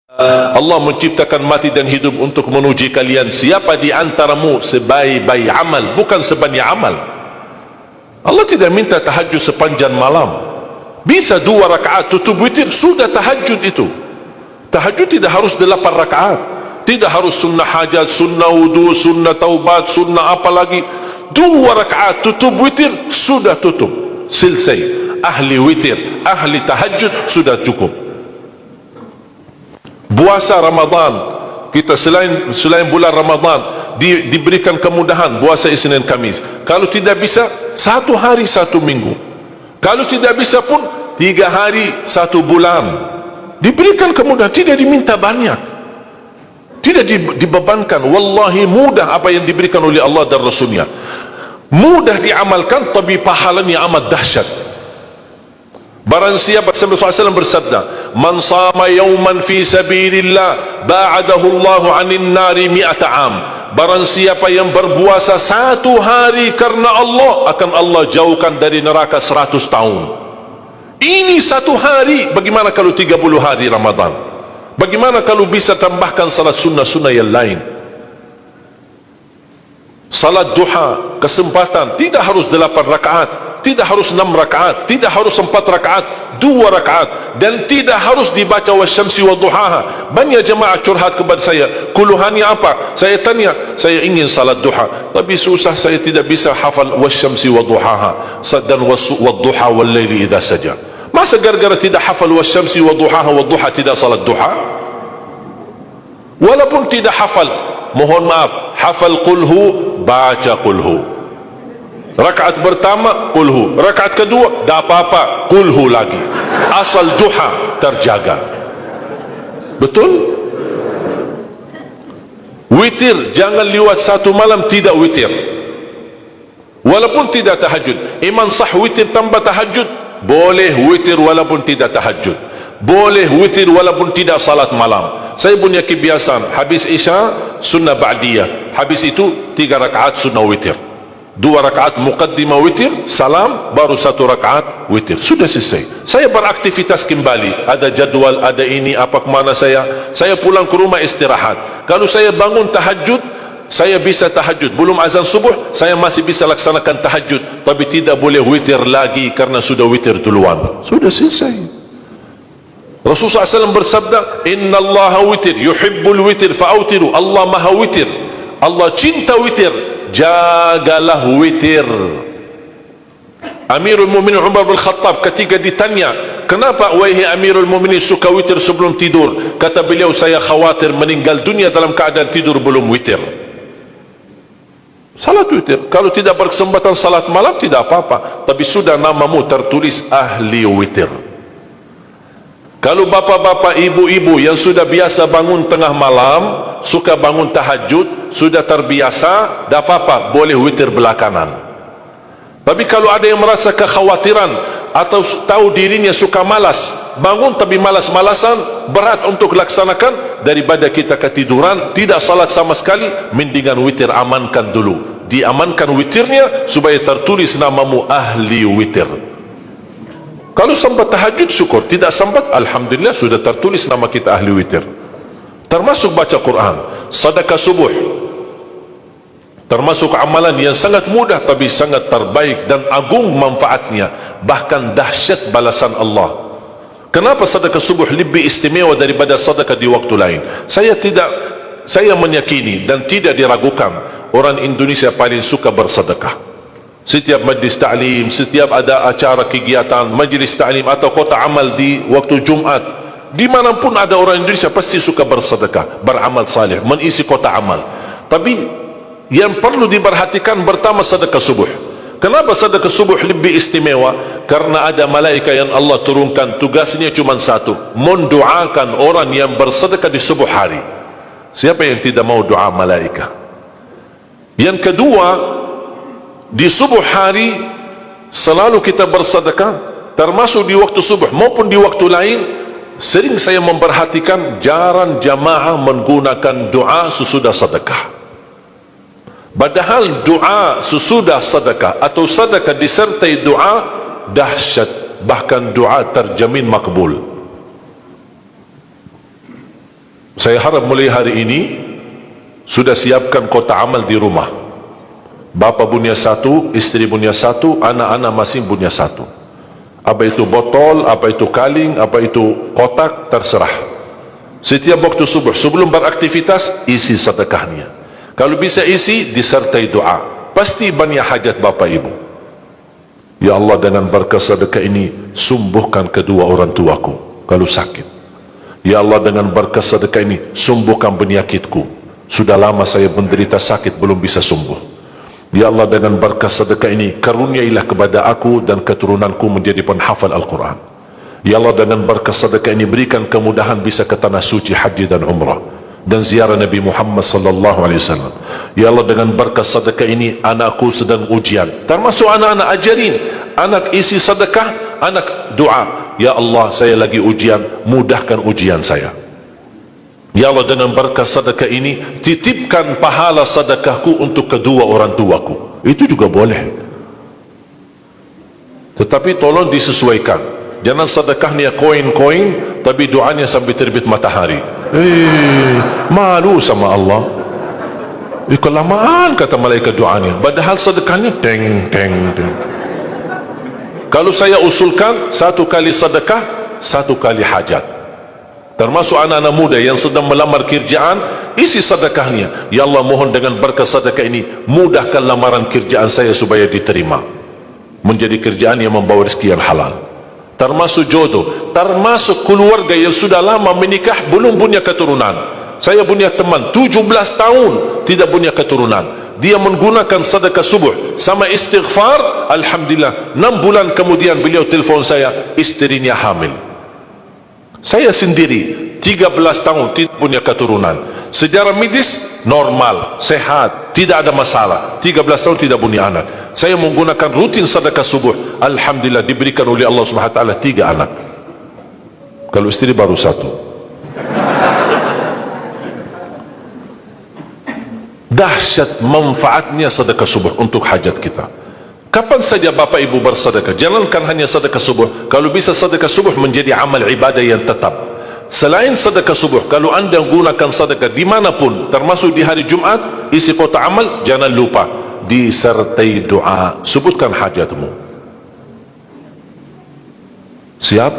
Allah menciptakan mati dan hidup untuk menuji kalian. Siapa di antaramu sebaik-baik amal, bukan sebanyak amal. Allah tidak minta tahajud sepanjang malam. Bisa 2 rakaat tutup witir, sudah tahajud itu. Tahajud tidak harus 8 rakaat, tidak harus sunnah hajat, sunnah wudu, sunnah taubat, sunnah apa lagi. 2 rakaat tutup witir, sudah tutup, selesai. Ahli witir, ahli tahajud, sudah cukup. Puasa Ramadan, kita selain bulan Ramadan diberikan kemudahan puasa Isnin Kamis. Kalau tidak bisa 1 hari 1 minggu, kalau tidak bisa pun 3 hari 1 bulan. Diberikan kemudahan, tidak diminta banyak, tidak dibebankan. Wallahi mudah apa yang diberikan oleh Allah dan Rasulnya, mudah diamalkan, tapi pahalanya amat dahsyat. Barang siapa, Rasulullah SAW bersabda, man sama yawman fi sabilillah ba'adahu Allahu 'anil nari 100 am. Barang siapa yang berpuasa 1 hari karena Allah, akan Allah jauhkan dari neraka 100 tahun. Ini 1 hari. Bagaimana kalau 30 hari Ramadan? Bagaimana kalau bisa tambahkan salat sunnah-sunnah yang lain? Salat duha, kesempatan, tidak harus 8 rakaat, tidak harus 6 rakaat, tidak harus 4 rakaat, 2 rakaat, dan tidak harus dibaca wasyamsi wa duhaha. Banyak jemaah curhat kepada saya, keluhannya apa? Saya tanya, saya ingin salat duha, tapi susah, saya tidak bisa hafal wasyamsi wa duhaha dan wadduha wal laili idza saja. Masa gara-gara tidak hafal wasyamsi wa duhaha wa duha tidak salat duha? Walaupun tidak hafal, mohon maaf, hafal qulhu, baca qulhu. Rakaat pertama qulhu, rakaat kedua dah apa-apa, qulhu lagi. Asal duha terjaga. Betul? Witir jangan lewat 1 malam tidak witir, walaupun tidak tahajud. Iman sah witir tambah tahajud, boleh witir walaupun tidak tahajud, boleh witir walaupun tidak salat malam. Saya punya kebiasaan, habis isya sunnah ba'diyah, habis itu 3 rakaat sunnah witir, 2 rakaat muqaddimah witir, salam, baru 1 rakaat witir, sudah selesai. Saya beraktivitas kembali, ada jadwal, ada ini, apa kemana saya pulang ke rumah istirahat. Kalau saya bangun tahajud, saya bisa tahajud, belum azan subuh saya masih bisa laksanakan tahajud, tapi tidak boleh witir lagi karena sudah witir duluan, sudah selesai. Rasulullah SAW bersabda, Inna Allah witir, yuhibbul witir, fa'autiru. Allah maha witir, Allah cinta witir, jagalah witir. Amirul Mu'minin Umar bin Khattab ketika ditanya, kenapa wahai Amirul Mu'minin suka witir sebelum tidur? Kata beliau, saya khawatir meninggal dunia dalam keadaan tidur belum witir. Salat witir, kalau tidak berkesempatan salat malam tidak apa-apa, tapi sudah namamu tertulis ahli witir. Kalau bapak-bapak, ibu-ibu yang sudah biasa bangun tengah malam, suka bangun tahajud, sudah terbiasa, tak apa-apa, boleh witir belakangan. Tapi kalau ada yang merasa kekhawatiran atau tahu dirinya suka malas, bangun tapi malas-malasan, berat untuk laksanakan, daripada kita ketiduran, tidak salat sama sekali, mendingan witir amankan dulu. Diamankan witirnya supaya tertulis namamu ahli witir. Kalau sempat tahajud syukur, tidak sempat alhamdulillah sudah tertulis nama kita ahli witir. Termasuk baca Quran, sedekah subuh, termasuk amalan yang sangat mudah tapi sangat terbaik dan agung manfaatnya, bahkan dahsyat balasan Allah. Kenapa sedekah subuh lebih istimewa daripada sedekah di waktu lain? Saya meyakini dan tidak diragukan, orang Indonesia paling suka bersedekah. Setiap majlis ta'lim, setiap ada acara kegiatan majlis ta'lim atau kota amal di waktu Jumat, dimanapun ada orang Indonesia pasti suka bersedekah, beramal saleh, mengisi kota amal. Tapi yang perlu diperhatikan pertama sedekah subuh. Kenapa sedekah subuh lebih istimewa? Karena ada malaikat yang Allah turunkan, tugasnya cuma satu, mendoakan orang yang bersedekah di subuh hari. Siapa yang tidak mau doa malaikat? Yang kedua, di subuh hari selalu kita bersedekah, termasuk di waktu subuh maupun di waktu lain. Sering saya memperhatikan jarang jamaah menggunakan doa sesudah sedekah, padahal doa sesudah sedekah atau sedekah disertai doa dahsyat, bahkan doa terjamin makbul. Saya harap mulai hari ini sudah siapkan kotak amal di rumah. Bapa punya satu, isteri punya satu, anak-anak masing punya satu. Apa itu botol, apa itu kaling, apa itu kotak, terserah. Setiap waktu subuh sebelum beraktivitas, isi sedekahnya. Kalau bisa isi, disertai doa. Pasti banyak hajat bapa ibu. Ya Allah, dengan berkat sedekah ini sembuhkan kedua orang tuaku kalau sakit. Ya Allah, dengan berkat sedekah ini sembuhkan penyakitku. Sudah lama saya menderita sakit belum bisa sembuh. Ya Allah, dengan berkat sedekah ini karuniailah kepada aku dan keturunanku menjadi penghafal Al-Quran. Ya Allah, dengan berkat sedekah ini berikan kemudahan bisa ke tanah suci haji dan umrah dan ziarah Nabi Muhammad sallallahu alaihi wasallam. Ya Allah, dengan berkat sedekah ini anakku sedang ujian, termasuk anak-anak ajarin, anak isi sedekah, anak doa. Ya Allah, saya lagi ujian, mudahkan ujian saya. Ya Allah, dengan berkat sedekah ini titipkan pahala sedekahku untuk kedua orang tuaku. Itu juga boleh, tetapi tolong disesuaikan. Jangan sedekahnya koin-koin tapi doanya sampai terbit matahari. Malu sama Allah. Kelamaan kata malaikat doanya, padahal sedekahnya teng teng teng. Kalau saya usulkan, satu kali sedekah, satu kali hajat. Termasuk anak-anak muda yang sedang melamar kerjaan, isi sedekahnya. Ya Allah, mohon dengan berkat sedekah ini mudahkan lamaran kerjaan saya supaya diterima, menjadi kerjaan yang membawa rezeki yang halal. Termasuk jodoh, termasuk keluarga yang sudah lama menikah belum punya keturunan. Saya punya teman 17 tahun tidak punya keturunan. Dia menggunakan sedekah subuh sama istighfar, alhamdulillah 6 bulan kemudian beliau telefon saya, istrinya hamil. Saya sendiri 13 tahun tidak punya keturunan. Secara medis normal, sehat, tidak ada masalah. 13 tahun tidak punya anak. Saya menggunakan rutin sedekah subuh, alhamdulillah diberikan oleh Allah Subhanahu wa taala 3 anak. Kalau istri baru 1. Dahsyat manfaatnya sedekah subuh untuk hajat kita. Kapan saja bapak ibu bersedekah, jangankan hanya sedekah subuh. Kalau bisa sedekah subuh menjadi amal ibadah yang tetap. Selain sedekah subuh, kalau anda gunakan sedekah dimanapun, termasuk di hari Jumat, isi kotak amal, jangan lupa disertai doa. Sebutkan hajatmu. Siap?